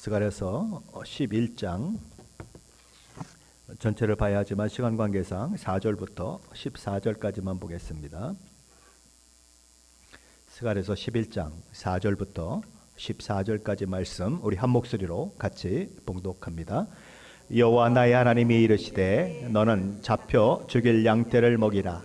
스가랴서 11장 전체를 봐야 하지만 시간 관계상 4절부터 14절까지만 보겠습니다. 스가랴서 11장 4절부터 14절까지 말씀 우리 한 목소리로 같이 봉독합니다. 여호와 나의 하나님이 이르시되 너는 잡혀 죽일 양떼를 먹이라.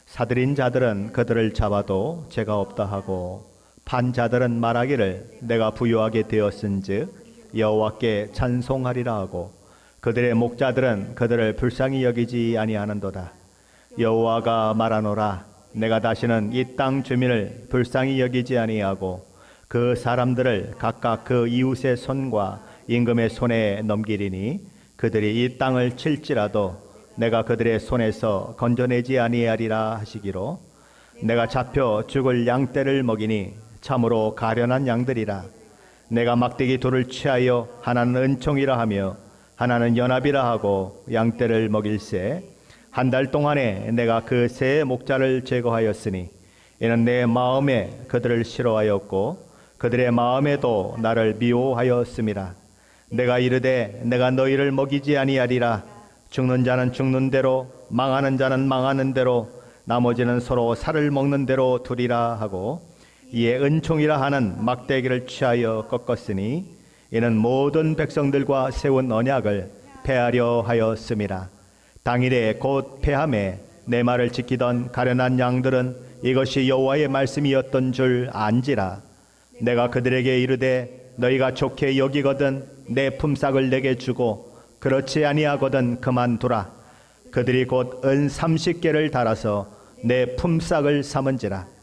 사들인 자들은 그들을 잡아도 죄가 없다 하고 판 자들은 말하기를 내가 부유하게 되었은즉 여호와께 찬송하리라 하고 그들의 목자들은 그들을 불쌍히 여기지 아니하는도다. 여호와가 말하노라. 내가 다시는 이 땅 주민을 불쌍히 여기지 아니하고 그 사람들을 각각 그 이웃의 손과 임금의 손에 넘기리니 그들이 이 땅을 칠지라도 내가 그들의 손에서 건져내지 아니하리라 하시기로 내가 잡혀 죽을 양떼를 먹이니 참으로 가련한 양들이라. 내가 막대기 돌을 취하여 하나는 은총이라 하며 하나는 연합이라 하고 양떼를 먹일새 한 달 동안에 내가 그 세 목자를 제거하였으니 이는 내 마음에 그들을 싫어하였고 그들의 마음에도 나를 미워하였음이라. 내가 이르되 내가 너희를 먹이지 아니하리라. 죽는 자는 죽는 대로 망하는 자는 망하는 대로 나머지는 서로 살을 먹는 대로 두리라 하고 이에 은총이라 하는 막대기를 취하여 꺾었으니 이는 모든 백성들과 세운 언약을 폐하려 하였음이라. 당일에 곧 폐함에 내 말을 지키던 가련한 양들은 이것이 여호와의 말씀이었던 줄 안지라. 내가 그들에게 이르되 너희가 좋게 여기거든 내 품삯을 내게 주고 그렇지 아니하거든 그만두라. 그들이 곧 은 30개를 달아서 내 품삯을 삼은지라.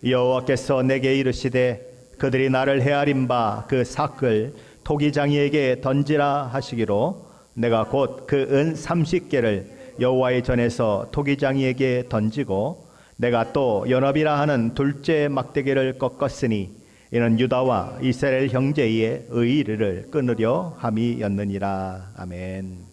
여호와께서 내게 이르시되 그들이 나를 헤아린 바 그 삭을 토기장이에게 던지라 하시기로 내가 곧 그 은 30개를 여호와의 전에서 토기장이에게 던지고 내가 또 연합이라 하는 둘째 막대기를 꺾었으니 이는 유다와 이스라엘 형제의 의의를 끊으려 함이었느니라. 아멘.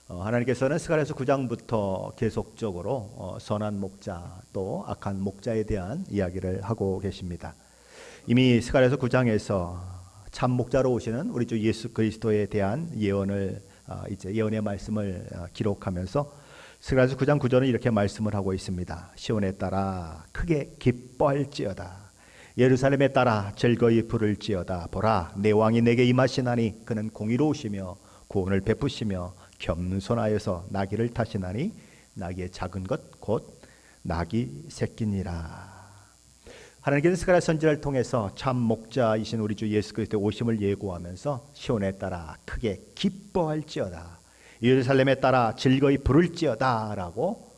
하나님께서는 스가랴서 9장부터 계속적으로 선한 목자 또 악한 목자에 대한 이야기를 하고 계십니다. 이미 스가랴서 9장에서 참 목자로 오시는 우리 주 예수 그리스도에 대한 예언을 이제 예언의 말씀을 기록하면서 스가랴서 9장 9절은 이렇게 말씀을 하고 있습니다. 시온에 따라 크게 기뻐할지어다. 예루살렘에 따라 즐거이 부를지어다. 보라, 내 왕이 내게 임하시나니 그는 공의로우시며 구원을 베푸시며 겸손하여서 나귀를 타시나니 나귀의 작은 것 곧 나귀 새끼니라. 하나님께서 스가랴 선지자를 통해서 참 목자이신 우리 주 예수 그리스도의 오심을 예고하면서 시온에 따라 크게 기뻐할지어다. 예루살렘에 따라 즐거이 부를지어다 라고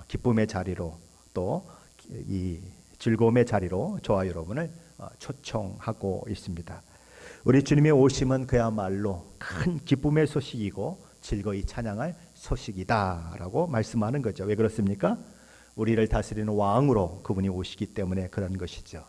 기쁨의 자리로 또 이 즐거움의 자리로 저와 여러분을 초청하고 있습니다. 우리 주님의 오심은 그야말로 큰 기쁨의 소식이고 즐거이 찬양할 소식이다 라고 말씀하는 거죠. 왜 그렇습니까? 우리를 다스리는 왕으로 그분이 오시기 때문에 그런 것이죠.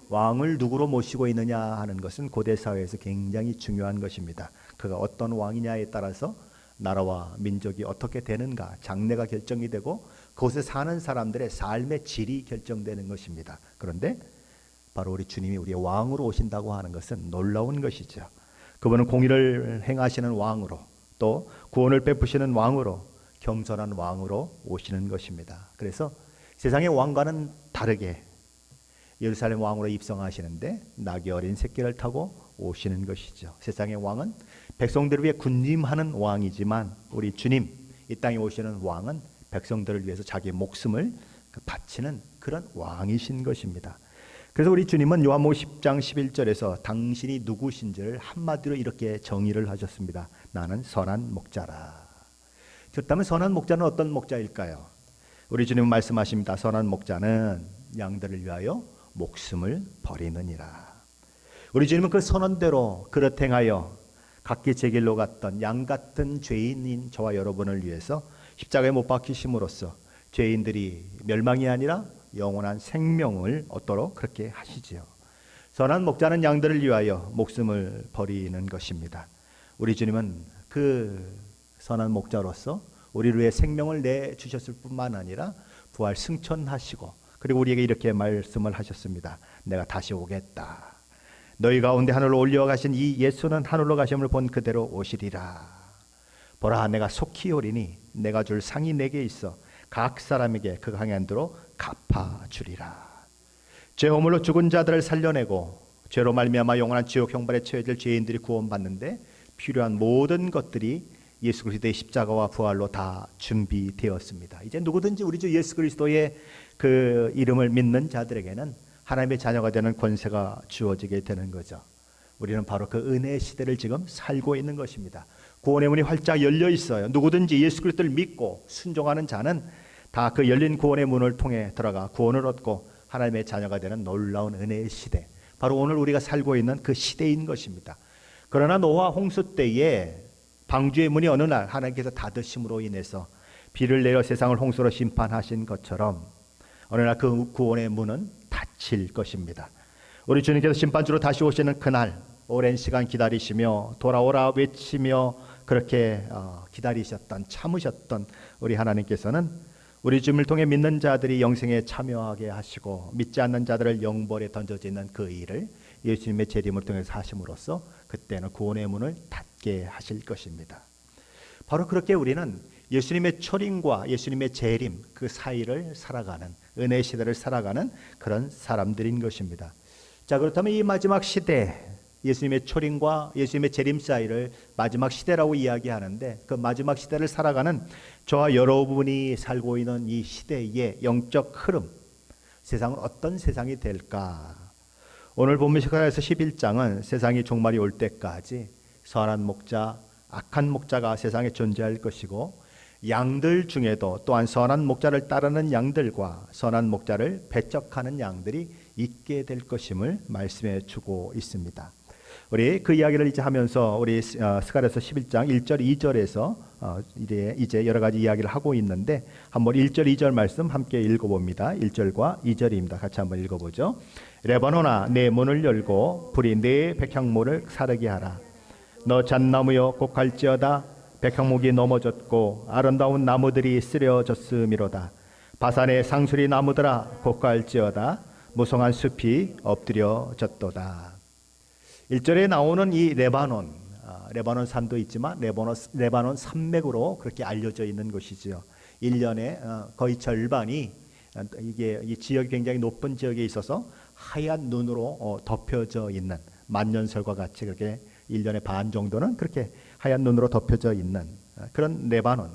왕을 누구로 모시고 있느냐 하는 것은 고대 사회에서 굉장히 중요한 것입니다. 그가 어떤 왕이냐에 따라서 나라와 민족이 어떻게 되는가 장래가 결정이 되고 그곳에 사는 사람들의 삶의 질이 결정되는 것입니다. 그런데 바로 우리 주님이 우리의 왕으로 오신다고 하는 것은 놀라운 것이죠. 그분은 공의를 행하시는 왕으로 또 구원을 베푸시는 왕으로 겸손한 왕으로 오시는 것입니다. 그래서 세상의 왕과는 다르게 예루살렘 왕으로 입성하시는데 나귀 어린 새끼를 타고 오시는 것이죠. 세상의 왕은 백성들을 위해 군림하는 왕이지만 우리 주님 이 땅에 오시는 왕은 백성들을 위해서 자기 목숨을 바치는 그런 왕이신 것입니다. 그래서 우리 주님은 요한복음 10장 11절에서 당신이 누구신지를 한마디로 이렇게 정의를 하셨습니다. 나는 선한 목자라. 그렇다면 선한 목자는 어떤 목자일까요? 우리 주님은 말씀하십니다. 선한 목자는 양들을 위하여 목숨을 버리느니라. 우리 주님은 그 선언대로 그릇 행하여 각기 제 길로 갔던 양 같은 죄인인 저와 여러분을 위해서 십자가에 못 박히심으로써 죄인들이 멸망이 아니라 영원한 생명을 얻도록 그렇게 하시지요. 선한 목자는 양들을 위하여 목숨을 버리는 것입니다. 우리 주님은 그 선한 목자로서 우리를 위해 생명을 내주셨을 뿐만 아니라 부활 승천하시고 그리고 우리에게 이렇게 말씀을 하셨습니다. 내가 다시 오겠다. 너희 가운데 하늘로 올려가신 이 예수는 하늘로 가심을 본 그대로 오시리라. 보라, 내가 속히 오리니 내가 줄 상이 내게 있어 각 사람에게 그 강한 대로 갚아주리라. 죄 허물로 죽은 자들을 살려내고 죄로 말미암아 영원한 지옥 형벌에 처해질 죄인들이 구원받는데 필요한 모든 것들이 예수 그리스도의 십자가와 부활로 다 준비되었습니다. 이제 누구든지 우리 주 예수 그리스도의 그 이름을 믿는 자들에게는 하나님의 자녀가 되는 권세가 주어지게 되는 거죠. 우리는 바로 그 은혜의 시대를 지금 살고 있는 것입니다. 구원의 문이 활짝 열려 있어요. 누구든지 예수 그리스도를 믿고 순종하는 자는 다 그 열린 구원의 문을 통해 들어가 구원을 얻고 하나님의 자녀가 되는 놀라운 은혜의 시대, 바로 오늘 우리가 살고 있는 그 시대인 것입니다. 그러나 노아 홍수 때에 방주의 문이 어느 날 하나님께서 닫으심으로 인해서 비를 내려 세상을 홍수로 심판하신 것처럼 어느 날 그 구원의 문은 닫힐 것입니다. 우리 주님께서 심판주로 다시 오시는 그날 오랜 시간 기다리시며 돌아오라 외치며 그렇게 기다리셨던, 참으셨던 우리 하나님께서는 우리 주님을 통해 믿는 자들이 영생에 참여하게 하시고 믿지 않는 자들을 영벌에 던져지는 그 일을 예수님의 재림을 통해서 하심으로써 그때는 구원의 문을 닫게 하실 것입니다. 바로 그렇게 우리는 예수님의 초림과 예수님의 재림 그 사이를 살아가는, 은혜의 시대를 살아가는 그런 사람들인 것입니다. 자, 그렇다면 이 마지막 시대, 예수님의 초림과 예수님의 재림 사이를 마지막 시대라고 이야기하는데, 그 마지막 시대를 살아가는 저와 여러분이 살고 있는 이 시대의 영적 흐름, 세상은 어떤 세상이 될까? 오늘 본문 스가랴서 11장은 세상이 종말이 올 때까지 선한 목자, 악한 목자가 세상에 존재할 것이고, 양들 중에도 또한 선한 목자를 따르는 양들과 선한 목자를 배척하는 양들이 있게 될 것임을 말씀해 주고 있습니다. 우리 그 이야기를 이제 하면서 우리 스가랴서 11장 1절 2절에서 이제 여러 가지 이야기를 하고 있는데, 한번 1절 2절 말씀 함께 읽어봅니다. 1절과 2절입니다. 같이 한번 읽어보죠. 레바논아, 내 문을 열고 불이 내 백향목을 사르게 하라. 너 잣나무여 곡할지어다. 백향목이 넘어졌고 아름다운 나무들이 쓰려졌음이로다. 바산의 상수리 나무들아 곡할지어다. 무성한 숲이 엎드려졌도다. 1절에 나오는 이 레바논, 레바논 산도 있지만 레바논 산맥으로 그렇게 알려져 있는 곳이죠. 1년에 거의 절반이 이게 이 지역이 굉장히 높은 지역에 있어서 하얀 눈으로 덮여져 있는, 만년설과 같이 그렇게 1년의 반 정도는 그렇게 하얀 눈으로 덮여져 있는 그런 레바논.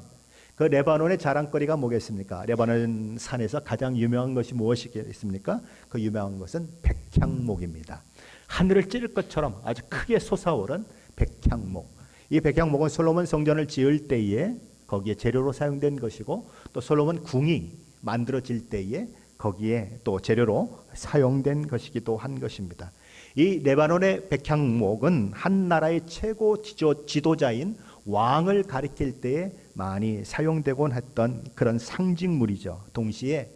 그 레바논의 자랑거리가 뭐겠습니까? 레바논 산에서 가장 유명한 것이 무엇이겠습니까? 그 유명한 것은 백향목입니다. 하늘을 찌를 것처럼 아주 크게 솟아오른 백향목. 이 백향목은 솔로몬 성전을 지을 때에 거기에 재료로 사용된 것이고, 또 솔로몬 궁이 만들어질 때에 거기에 또 재료로 사용된 것이기도 한 것입니다. 이 레바논의 백향목은 한 나라의 최고 지도자인 왕을 가리킬 때에 많이 사용되곤 했던 그런 상징물이죠. 동시에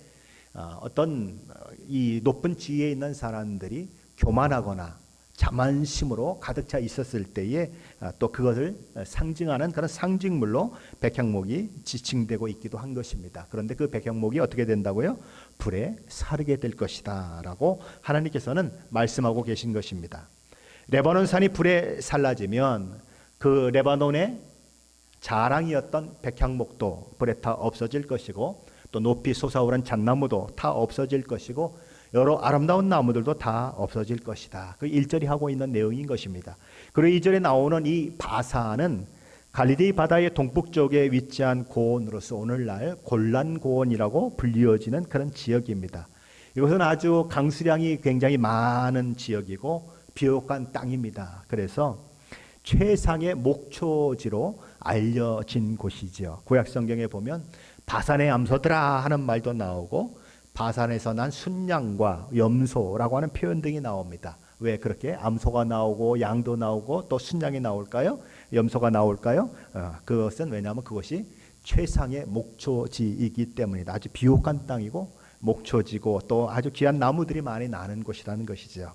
어떤 이 높은 지위에 있는 사람들이 교만하거나 자만심으로 가득 차 있었을 때에 또 그것을 상징하는 그런 상징물로 백향목이 지칭되고 있기도 한 것입니다. 그런데 그 백향목이 어떻게 된다고요? 불에 사르게 될 것이다 라고 하나님께서는 말씀하고 계신 것입니다. 레바논 산이 불에 살라지면 그 레바논의 자랑이었던 백향목도 불에 타 없어질 것이고, 또 높이 솟아오른 잣나무도 다 없어질 것이고, 여러 아름다운 나무들도 다 없어질 것이다. 그 1절이 하고 있는 내용인 것입니다. 그리고 2절에 나오는 이 바산은 갈릴리 바다의 동북쪽에 위치한 고원으로서 오늘날 골란 고원이라고 불리워지는 그런 지역입니다. 이것은 아주 강수량이 굉장히 많은 지역이고 비옥한 땅입니다. 그래서 최상의 목초지로 알려진 곳이죠. 구약 성경에 보면 바산의 암소들아 하는 말도 나오고, 바산에서 난 순양과 염소라고 하는 표현 등이 나옵니다. 왜 그렇게 암소가 나오고 양도 나오고 또 순양이 나올까요? 염소가 나올까요? 그것은 왜냐하면 그것이 최상의 목초지이기 때문이다. 아주 비옥한 땅이고 목초지고 또 아주 귀한 나무들이 많이 나는 곳이라는 것이죠.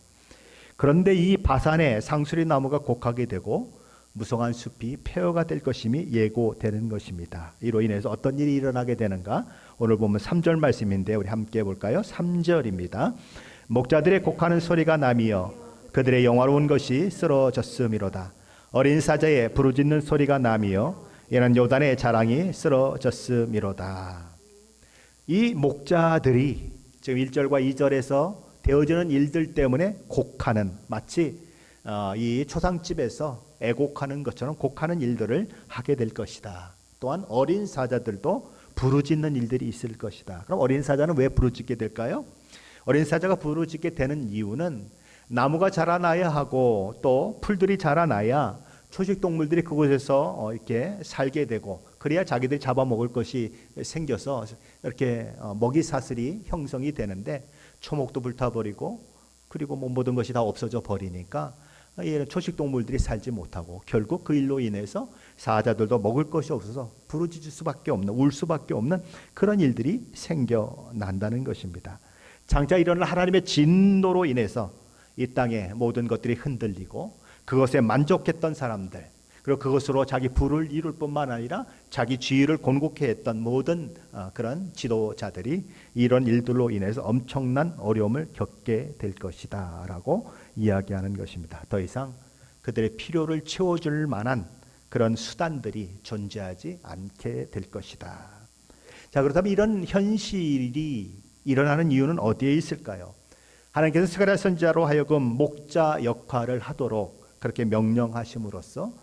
그런데 이 바산의 상수리 나무가 곡하게 되고 무성한 숲이 폐허가 될 것임이 예고되는 것입니다. 이로 인해서 어떤 일이 일어나게 되는가? 오늘 보면 3절 말씀인데 우리 함께 볼까요? 3절입니다. 목자들의 곡하는 소리가 나며 그들의 영화로운 것이 쓰러졌음이로다. 어린 사자의 부르짖는 소리가 나며 이는 요단의 자랑이 쓰러졌음이로다. 이 목자들이 지금 1절과 2절에서 되어지는 일들 때문에 곡하는, 마치 이 초상집에서 애곡하는 것처럼 곡하는 일들을 하게 될 것이다. 또한 어린 사자들도 부르짖는 일들이 있을 것이다. 그럼 어린 사자는 왜 부르짖게 될까요? 어린 사자가 부르짖게 되는 이유는 나무가 자라나야 하고 또 풀들이 자라나야 초식 동물들이 그곳에서 이렇게 살게 되고, 그래야 자기들이 잡아먹을 것이 생겨서 이렇게 먹이 사슬이 형성이 되는데, 초목도 불타버리고 그리고 모든 것이 다 없어져 버리니까 초식 동물들이 살지 못하고 결국 그 일로 인해서 사자들도 먹을 것이 없어서 부르짖을 수밖에 없는, 울 수밖에 없는 그런 일들이 생겨난다는 것입니다. 장차 일어날 하나님의 진노로 인해서 이 땅의 모든 것들이 흔들리고 그것에 만족했던 사람들, 그리고 그것으로 자기 부를 이룰 뿐만 아니라 자기 지위를 곤고케 했던 모든 그런 지도자들이 이런 일들로 인해서 엄청난 어려움을 겪게 될 것이다 라고 이야기하는 것입니다. 더 이상 그들의 필요를 채워줄 만한 그런 수단들이 존재하지 않게 될 것이다. 자, 그렇다면 이런 현실이 일어나는 이유는 어디에 있을까요? 하나님께서 스가랴 선지자로 하여금 목자 역할을 하도록 그렇게 명령하심으로써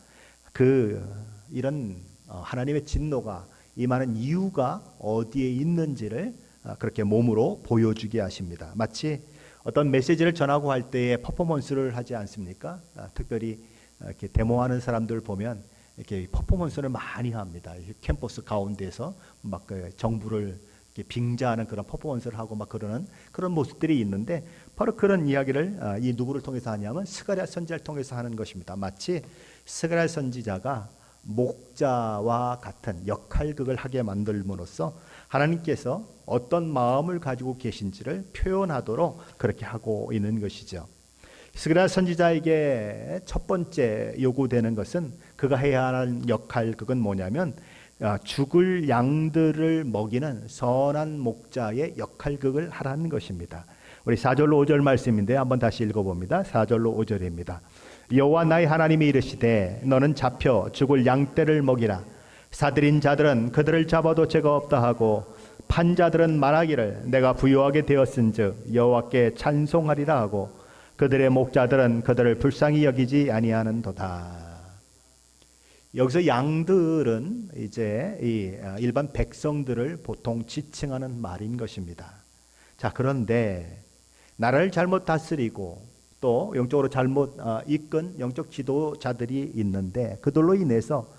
이런 하나님의 진노가 임하는 이유가 어디에 있는지를 그렇게 몸으로 보여주게 하십니다. 마치 어떤 메시지를 전하고 할 때에 퍼포먼스를 하지 않습니까? 특별히 이렇게 데모하는 사람들 보면 이렇게 퍼포먼스를 많이 합니다. 캠퍼스 가운데서 막 정부를 빙자하는 그런 퍼포먼스를 하고 막 그러는 그런 모습들이 있는데, 바로 그런 이야기를 이 누구를 통해서 하냐면 스가랴 선지자를 통해서 하는 것입니다. 마치 스가랴 선지자가 목자와 같은 역할극을 하게 만들므로써 하나님께서 어떤 마음을 가지고 계신지를 표현하도록 그렇게 하고 있는 것이죠. 스가랴 선지자에게 첫 번째 요구되는 것은, 그가 해야 하는 역할극은 뭐냐면 죽을 양들을 먹이는 선한 목자의 역할극을 하라는 것입니다. 우리 4절로 5절 말씀인데 한번 다시 읽어봅니다. 4절로 5절입니다. 여호와 나의 하나님이 이르시되 너는 잡혀 죽을 양떼를 먹이라. 사들인 자들은 그들을 잡아도 죄가 없다 하고 판 자들은 말하기를 내가 부유하게 되었은즉 여호와께 찬송하리라 하고 그들의 목자들은 그들을 불쌍히 여기지 아니하는도다. 여기서 양들은 이제 이 일반 백성들을 보통 지칭하는 말인 것입니다. 자, 그런데 나라를 잘못 다스리고 또 영적으로 잘못 이끈 영적 지도자들이 있는데, 그들로 인해서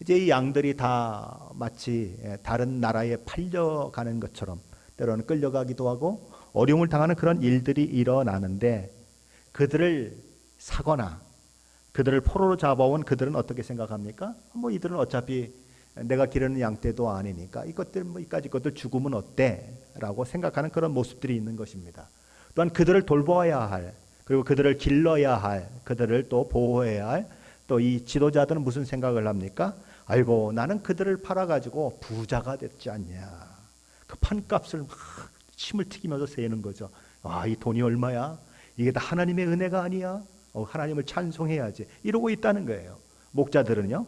이제 이 양들이 다 마치 다른 나라에 팔려가는 것처럼 때로는 끌려가기도 하고 어려움을 당하는 그런 일들이 일어나는데, 그들을 사거나 그들을 포로로 잡아온 그들은 어떻게 생각합니까? 이들은 어차피 내가 기르는 양떼도 아니니까 이까지 것들 죽으면 어때? 라고 생각하는 그런 모습들이 있는 것입니다. 또한 그들을 돌보아야 할, 그리고 그들을 길러야 할, 그들을 또 보호해야 할 또 이 지도자들은 무슨 생각을 합니까? 아이고, 나는 그들을 팔아가지고 부자가 됐지 않냐. 그 판값을 막 침을 튀기면서 세는 거죠. 이 돈이 얼마야? 이게 다 하나님의 은혜가 아니야? 하나님을 찬송해야지. 이러고 있다는 거예요. 목자들은요,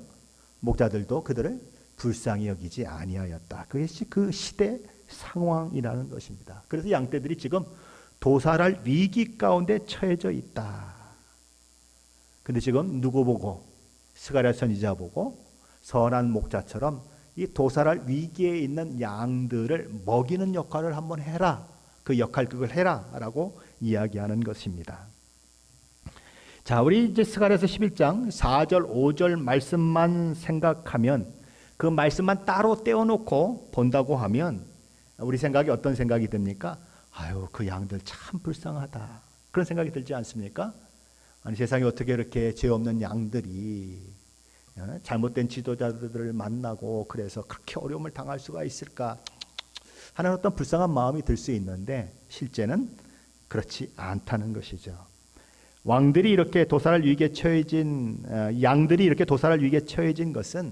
목자들도 그들을 불쌍히 여기지 아니하였다. 그것이 그 시대 상황이라는 것입니다. 그래서 양떼들이 지금 도살할 위기 가운데 처해져 있다. 근데 지금 누구 보고? 스가랴 선지자 보고 선한 목자처럼 이 도살할 위기에 있는 양들을 먹이는 역할을 한번 해라. 그 역할극을 해라 라고 이야기하는 것입니다. 자, 우리 이제 스가랴서 11장 4절 5절 말씀만 생각하면, 그 말씀만 따로 떼어놓고 본다고 하면 우리 생각이 어떤 생각이 듭니까? 아유, 그 양들 참 불쌍하다, 그런 생각이 들지 않습니까? 아니, 세상에 어떻게 이렇게 죄 없는 양들이 잘못된 지도자들을 만나고 그래서 그렇게 어려움을 당할 수가 있을까 하는 어떤 불쌍한 마음이 들 수 있는데, 실제는 그렇지 않다는 것이죠. 왕들이 이렇게 도살할 위기에 처해진, 양들이 이렇게 도살할 위기에 처해진 것은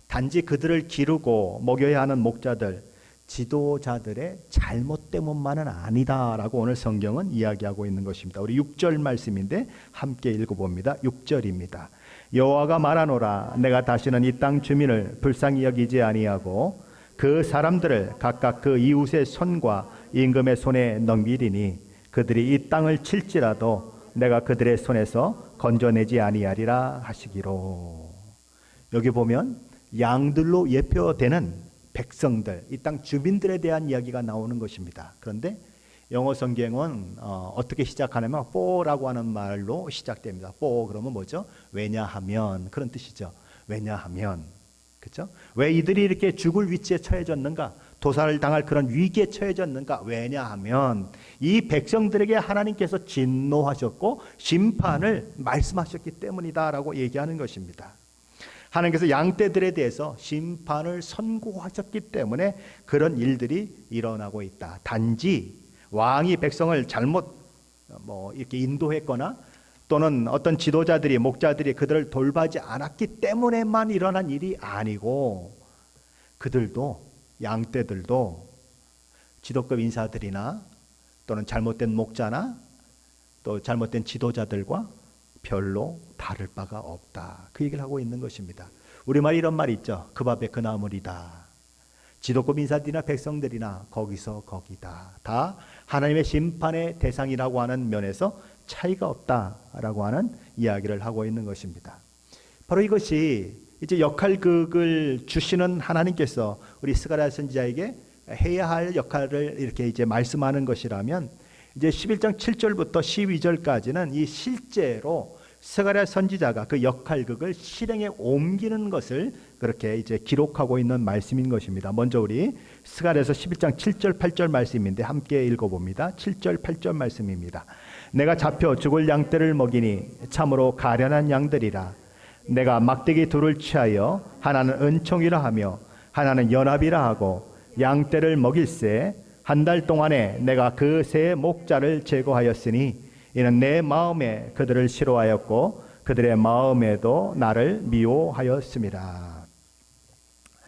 단지 그들을 기르고 먹여야 하는 목자들, 지도자들의 잘못 때문만은 아니다라고 오늘 성경은 이야기하고 있는 것입니다. 우리 6절 말씀인데 함께 읽어봅니다. 6절입니다. 여호와가 말하노라 내가 다시는 이 땅 주민을 불쌍히 여기지 아니하고 그 사람들을 각각 그 이웃의 손과 임금의 손에 넘기리니 그들이 이 땅을 칠지라도 내가 그들의 손에서 건져내지 아니하리라 하시기로. 여기 보면 양들로 예표되는 백성들, 이 땅 주민들에 대한 이야기가 나오는 것입니다. 그런데 영어 성경은 어떻게 시작하냐면 for라고 하는 말로 시작됩니다. for 그러면 뭐죠? 왜냐하면, 그런 뜻이죠. 왜냐하면, 그렇죠? 왜 이들이 이렇게 죽을 위치에 처해졌는가? 도살을 당할 그런 위기에 처해졌는가? 왜냐하면 이 백성들에게 하나님께서 진노하셨고 심판을 말씀하셨기 때문이다라고 얘기하는 것입니다. 하나님께서 양떼들에 대해서 심판을 선고하셨기 때문에 그런 일들이 일어나고 있다. 단지 왕이 백성을 잘못 이렇게 인도했거나 또는 어떤 지도자들이 목자들이 그들을 돌봐지 않았기 때문에만 일어난 일이 아니고 그들도 양떼들도 지도급 인사들이나 또는 잘못된 목자나 또 잘못된 지도자들과 별로 다를 바가 없다. 그 얘기를 하고 있는 것입니다. 우리말에 이런 말이 있죠. 그 밥에 그 나물이다. 지도급 인사들이나 백성들이나 거기서 거기다. 다 하나님의 심판의 대상이라고 하는 면에서 차이가 없다라고 하는 이야기를 하고 있는 것입니다. 바로 이것이 이제 역할극을 주시는 하나님께서 우리 스가랴 선지자에게 해야 할 역할을 이렇게 이제 말씀하는 것이라면 이제 11장 7절부터 12절까지는 이 실제로 스가랴 선지자가 그 역할극을 실행에 옮기는 것을 그렇게 이제 기록하고 있는 말씀인 것입니다. 먼저 우리 스가랴서 11장 7절 8절 말씀인데 함께 읽어봅니다. 7절 8절 말씀입니다. 내가 잡혀 죽을 양떼를 먹이니 참으로 가련한 양들이라. 내가 막대기 둘을 취하여 하나는 은총이라 하며 하나는 연합이라 하고 양떼를 먹일새 한 달 동안에 내가 그 세 목자를 제거하였으니 이는 내 마음에 그들을 싫어하였고 그들의 마음에도 나를 미워하였습니다.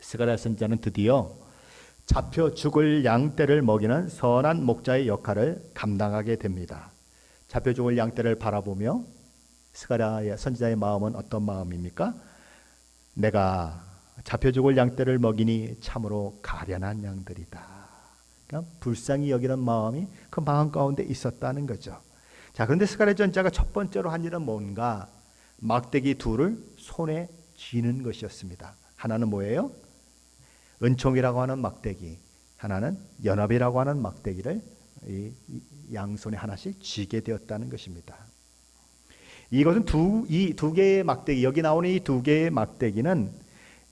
스가랴 선지자는 드디어 잡혀 죽을 양떼를 먹이는 선한 목자의 역할을 감당하게 됩니다. 잡혀 죽을 양떼를 바라보며 스가랴 선지자의 마음은 어떤 마음입니까? 내가 잡혀 죽을 양떼를 먹이니 참으로 가련한 양들이다. 그러니까 불쌍히 여기는 마음이 그 마음 가운데 있었다는 거죠. 자, 그런데 스가랴 선지자가 첫 번째로 한 일은 뭔가? 막대기 둘을 손에 쥐는 것이었습니다. 하나는 뭐예요? 은총이라고 하는 막대기, 하나는 연합이라고 하는 막대기를 이 양손에 하나씩 쥐게 되었다는 것입니다. 이것은 이 두 개의 막대기, 여기 나오는 이 두 개의 막대기는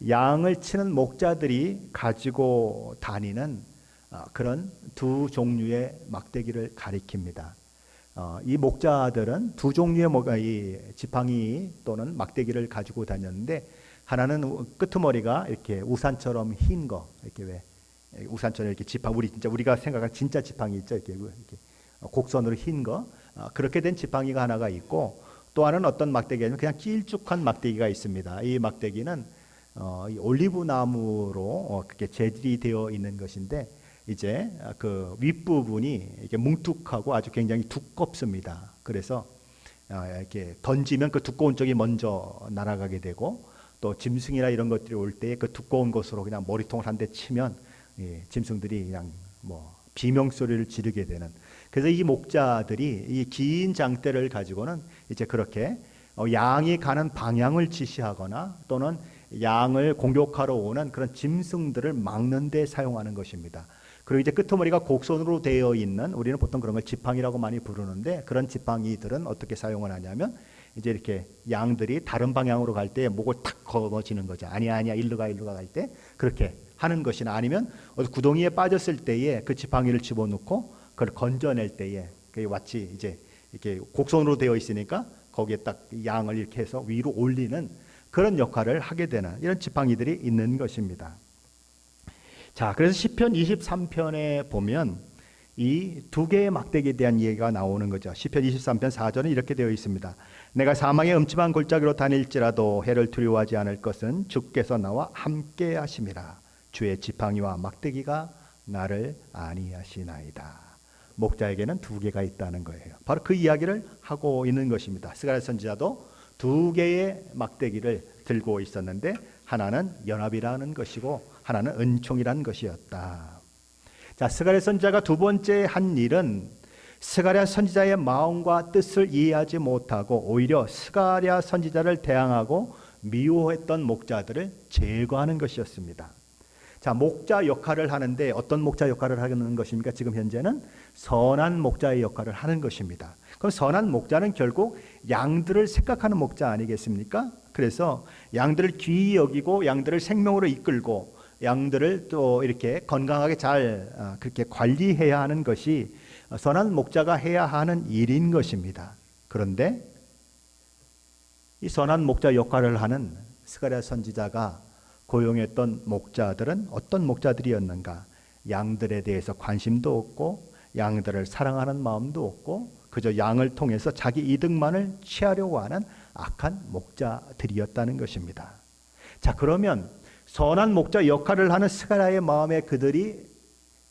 양을 치는 목자들이 가지고 다니는 그런 두 종류의 막대기를 가리킵니다. 이 목자들은 두 종류의 이 지팡이 또는 막대기를 가지고 다녔는데 하나는 끄트머리가 이렇게 우산처럼 흰 거, 이렇게 왜 우산처럼 이렇게 지팡, 우리가 생각하는 진짜 지팡이 있죠, 이렇게 곡선으로 흰 거, 그렇게 된 지팡이가 하나가 있고 또 하나는 어떤 막대기냐면 그냥 길쭉한 막대기가 있습니다. 이 막대기는 이 올리브 나무로 그렇게 재질이 되어 있는 것인데 이제 그 윗부분이 이렇게 뭉툭하고 아주 굉장히 두껍습니다. 그래서 이렇게 던지면 그 두꺼운 쪽이 먼저 날아가게 되고 또 짐승이나 이런 것들이 올 때 그 두꺼운 것으로 그냥 머리통을 한 대 치면 짐승들이 그냥 비명 소리를 지르게 되는. 그래서 이 목자들이 이 긴 장대를 가지고는 이제 그렇게 양이 가는 방향을 지시하거나 또는 양을 공격하러 오는 그런 짐승들을 막는 데 사용하는 것입니다. 그리고 이제 끄트머리가 곡선으로 되어 있는, 우리는 보통 그런 걸 지팡이라고 많이 부르는데 그런 지팡이들은 어떻게 사용을 하냐면 이제 이렇게 양들이 다른 방향으로 갈 때 목을 탁 거머쥐는 거죠. 아니야 일로 가 갈 때 그렇게 하는 것이나 아니면 어디 구덩이에 빠졌을 때에 그 지팡이를 집어넣고 그걸 건져낼 때에 그 마치 이제 이렇게 곡선으로 되어 있으니까 거기에 딱 양을 이렇게 해서 위로 올리는 그런 역할을 하게 되는 이런 지팡이들이 있는 것입니다. 자, 그래서 시편 23편에 보면 이 두 개의 막대기에 대한 얘기가 나오는 거죠. 시편 23편 4절은 이렇게 되어 있습니다. 내가 사망의 음침한 골짜기로 다닐지라도 해를 두려워하지 않을 것은 주께서 나와 함께 하심이라. 주의 지팡이와 막대기가 나를 아니하시나이다. 목자에게는 두 개가 있다는 거예요. 바로 그 이야기를 하고 있는 것입니다. 스가랴 선지자도 두 개의 막대기를 들고 있었는데 하나는 연합이라는 것이고 하나는 은총이라는 것이었다. 자, 스가랴 선지자가 두 번째 한 일은 스가랴 선지자의 마음과 뜻을 이해하지 못하고 오히려 스가랴 선지자를 대항하고 미워했던 목자들을 제거하는 것이었습니다. 자, 목자 역할을 하는데 어떤 목자 역할을 하는 것입니까? 지금 현재는 선한 목자의 역할을 하는 것입니다. 그럼 선한 목자는 결국 양들을 생각하는 목자 아니겠습니까? 그래서 양들을 귀히 여기고 양들을 생명으로 이끌고 양들을 또 이렇게 건강하게 잘 그렇게 관리해야 하는 것이 선한 목자가 해야 하는 일인 것입니다. 그런데 이 선한 목자 역할을 하는 스가랴 선지자가 고용했던 목자들은 어떤 목자들이었는가? 양들에 대해서 관심도 없고 양들을 사랑하는 마음도 없고 그저 양을 통해서 자기 이득만을 취하려고 하는 악한 목자들이었다는 것입니다. 자, 그러면 선한 목자 역할을 하는 스가랴의 마음에 그들이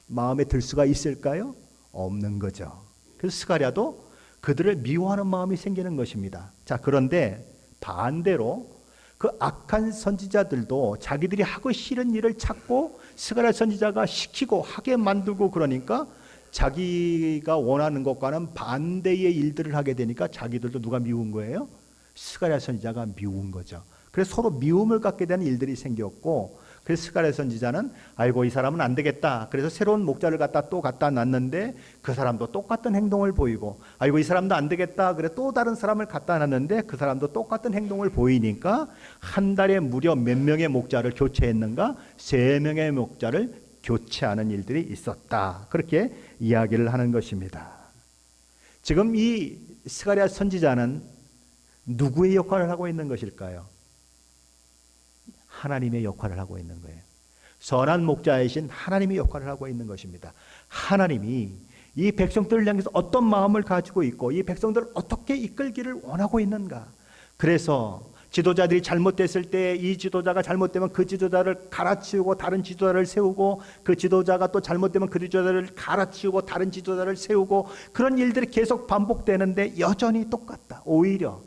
마음에 들 수가 있을까요? 없는 거죠. 그래서 스가랴도 그들을 미워하는 마음이 생기는 것입니다. 자, 그런데 반대로 그 악한 선지자들도 자기들이 하고 싫은 일을 찾고 스가랴 선지자가 시키고 하게 만들고 그러니까 자기가 원하는 것과는 반대의 일들을 하게 되니까 자기들도 누가 미운 거예요? 스가랴 선지자가 미운 거죠. 그래서 서로 미움을 갖게 되는 일들이 생겼고 그래서 스가랴 선지자는 아이고 이 사람은 안 되겠다. 그래서 새로운 목자를 갖다 놨는데 그 사람도 똑같은 행동을 보이고 아이고 이 사람도 안 되겠다. 그래 또 다른 사람을 갖다 놨는데 그 사람도 똑같은 행동을 보이니까 한 달에 무려 몇 명의 목자를 교체했는가? 3명의 목자를 교체하는 일들이 있었다. 그렇게 이야기를 하는 것입니다. 지금 이 스가랴 선지자는 누구의 역할을 하고 있는 것일까요? 하나님의 역할을 하고 있는 거예요. 선한 목자이신 하나님의 역할을 하고 있는 것입니다. 하나님이 이 백성들을 향해서 어떤 마음을 가지고 있고 이 백성들을 어떻게 이끌기를 원하고 있는가. 그래서 지도자들이 잘못됐을 때 이 지도자가 잘못되면 그 지도자를 갈아치우고 다른 지도자를 세우고 그 지도자가 또 잘못되면 그 지도자를 갈아치우고 다른 지도자를 세우고 그런 일들이 계속 반복되는데 여전히 똑같다. 오히려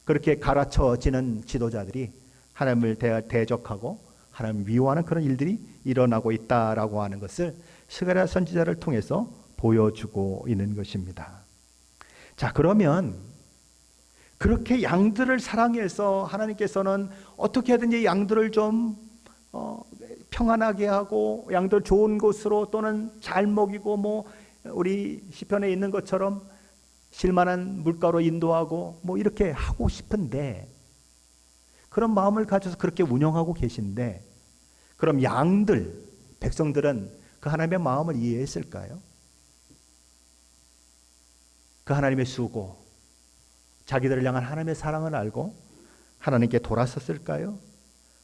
그렇게 갈아쳐지는 지도자들이 하나님을 대적하고 하나님을 미워하는 그런 일들이 일어나고 있다라고 하는 것을 스가랴 선지자를 통해서 보여주고 있는 것입니다. 자, 그러면 그렇게 양들을 사랑해서 하나님께서는 어떻게 하든지 양들을 좀 평안하게 하고 양들 좋은 곳으로 또는 잘 먹이고 뭐 우리 시편에 있는 것처럼 쉴만한 물가로 인도하고 뭐 이렇게 하고 싶은데 그런 마음을 가져서 그렇게 운영하고 계신데 그럼 양들, 백성들은 그 하나님의 마음을 이해했을까요? 그 하나님의 수고, 자기들을 향한 하나님의 사랑을 알고 하나님께 돌아섰을까요?